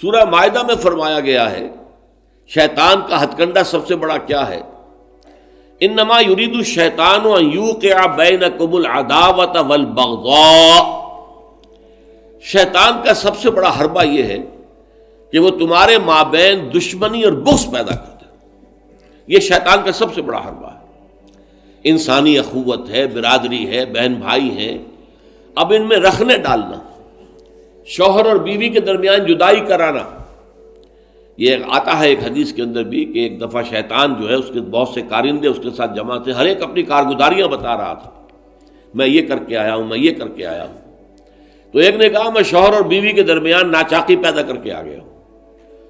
سورہ مائدہ میں فرمایا گیا ہے شیطان کا ہتھ کنڈا سب سے بڑا کیا ہے؟ انما یرید الشیطان ان یوقع بینکم العداوۃ والبغضاء، شیطان کا سب سے بڑا حربہ یہ ہے کہ وہ تمہارے مابین دشمنی اور بغض پیدا کر دے. یہ شیطان کا سب سے بڑا حربہ ہے. انسانی اخوت ہے، برادری ہے، بہن بھائی ہیں، اب ان میں رخنے ڈالنا، شوہر اور بیوی کے درمیان جدائی کرانا. یہ آتا ہے ایک حدیث کے اندر بھی کہ ایک دفعہ شیطان جو ہے اس کے بہت سے کارندے اس کے ساتھ جمع تھے، ہر ایک اپنی کارگزاریاں بتا رہا تھا، میں یہ کر کے آیا ہوں، میں یہ کر کے آیا ہوں. تو ایک نے کہا میں شوہر اور بیوی کے درمیان ناچاقی پیدا کر کے آ گیا ہوں.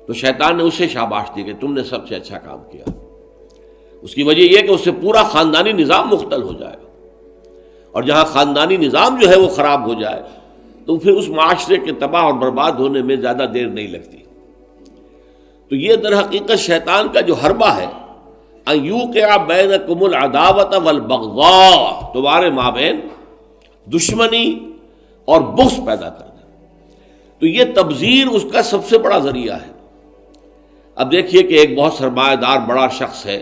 تو شیطان نے اسے شاباش دی کہ تم نے سب سے اچھا کام کیا. اس کی وجہ یہ کہ اس سے پورا خاندانی نظام مختل ہو جائے، اور جہاں خاندانی نظام جو ہے وہ خراب ہو جائے تو پھر اس معاشرے کے تباہ اور برباد ہونے میں زیادہ دیر نہیں لگتی. تو یہ در حقیقت شیطان کا جو حربہ ہے ان یوقع بینکم العداوۃ والبغضاء، تمہارے مابین دشمنی اور بغض پیدا کر دے. تو یہ تبذیر اس کا سب سے بڑا ذریعہ ہے. اب دیکھیے کہ ایک بہت سرمایہ دار بڑا شخص ہے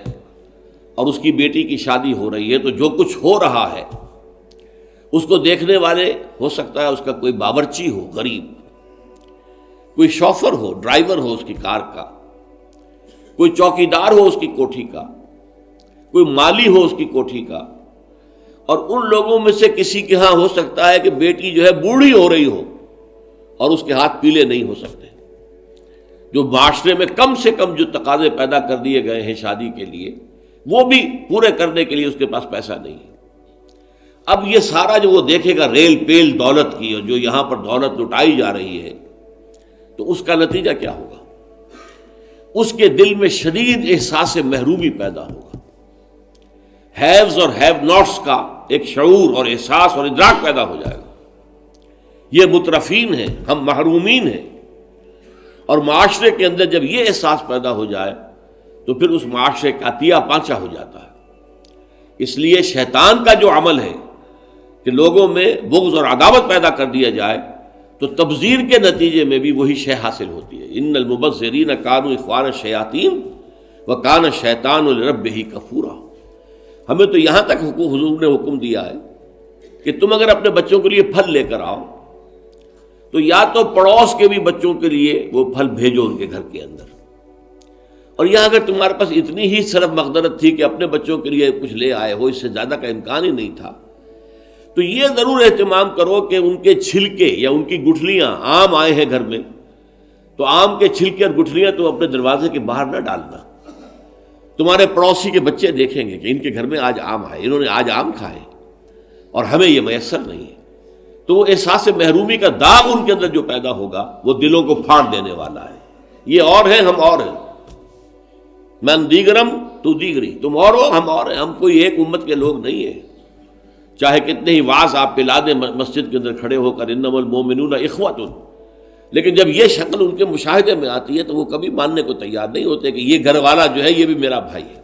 اور اس کی بیٹی کی شادی ہو رہی ہے، تو جو کچھ ہو رہا ہے اس کو دیکھنے والے ہو سکتا ہے اس کا کوئی باورچی ہو غریب، کوئی شوفر ہو، ڈرائیور ہو اس کی کار کا، کوئی چوکیدار ہو اس کی کوٹھی کا، کوئی مالی ہو اس کی کوٹھی کا، اور ان لوگوں میں سے کسی کے ہاں ہو سکتا ہے کہ بیٹی جو ہے بوڑھی ہو رہی ہو اور اس کے ہاتھ پیلے نہیں ہو سکتے. جو معاشرے میں کم سے کم جو تقاضے پیدا کر دیے گئے ہیں شادی کے لیے وہ بھی پورے کرنے کے لیے اس کے پاس پیسہ نہیں ہے. اب یہ سارا جو وہ دیکھے گا ریل پیل دولت کی، اور جو یہاں پر دولت لٹائی جا رہی ہے، تو اس کا نتیجہ کیا ہوگا؟ اس کے دل میں شدید احساس محرومی پیدا ہوگا. ہیوز اور ہیو ناٹس کا ایک شعور اور احساس اور ادراک پیدا ہو جائے گا. یہ مترفین ہیں، ہم محرومین ہیں. اور معاشرے کے اندر جب یہ احساس پیدا ہو جائے تو پھر اس معاشرے کا عطیہ پانچا ہو جاتا ہے. اس لیے شیطان کا جو عمل ہے کہ لوگوں میں بغض اور عداوت پیدا کر دیا جائے، تو تبذیر کے نتیجے میں بھی وہی شے حاصل ہوتی ہے. ان المبذرین کانوا اخوان الشیاطین وکان الشیطان لربہ کفورا. ہمیں تو یہاں تک حضور نے حکم دیا ہے کہ تم اگر اپنے بچوں کے لیے پھل لے کر آؤ تو یا تو پڑوس کے بھی بچوں کے لیے وہ پھل بھیجو ان کے گھر کے اندر، اور یہاں اگر تمہارے پاس اتنی ہی صرف مقدرت تھی کہ اپنے بچوں کے لیے کچھ لے آئے ہو، اس سے زیادہ کا امکان ہی نہیں تھا، تو یہ ضرور اہتمام کرو کہ ان کے چھلکے یا ان کی گٹھلیاں، آم آئے ہیں گھر میں تو آم کے چھلکے اور گٹھلیاں تو اپنے دروازے کے باہر نہ ڈالنا. تمہارے پڑوسی کے بچے دیکھیں گے کہ ان کے گھر میں آج آم آئے، انہوں نے آج آم کھائے اور ہمیں یہ میسر نہیں ہے. تو وہ احساس محرومی کا داغ ان کے اندر جو پیدا ہوگا وہ دلوں کو پھاڑ دینے والا ہے. یہ اور ہیں، ہم اور ہیں. من دیگرم تو دیگری، تم اور ہو ہم اور ہیں. ہم کوئی ایک امت کے لوگ نہیں ہیں. چاہے کتنے ہی واعظ آپ پلا دیں مسجد کے اندر کھڑے ہو کر انما المؤمنون اخوۃ، لیکن جب یہ شکل ان کے مشاہدے میں آتی ہے تو وہ کبھی ماننے کو تیار نہیں ہوتے کہ یہ گھر والا جو ہے یہ بھی میرا بھائی ہے.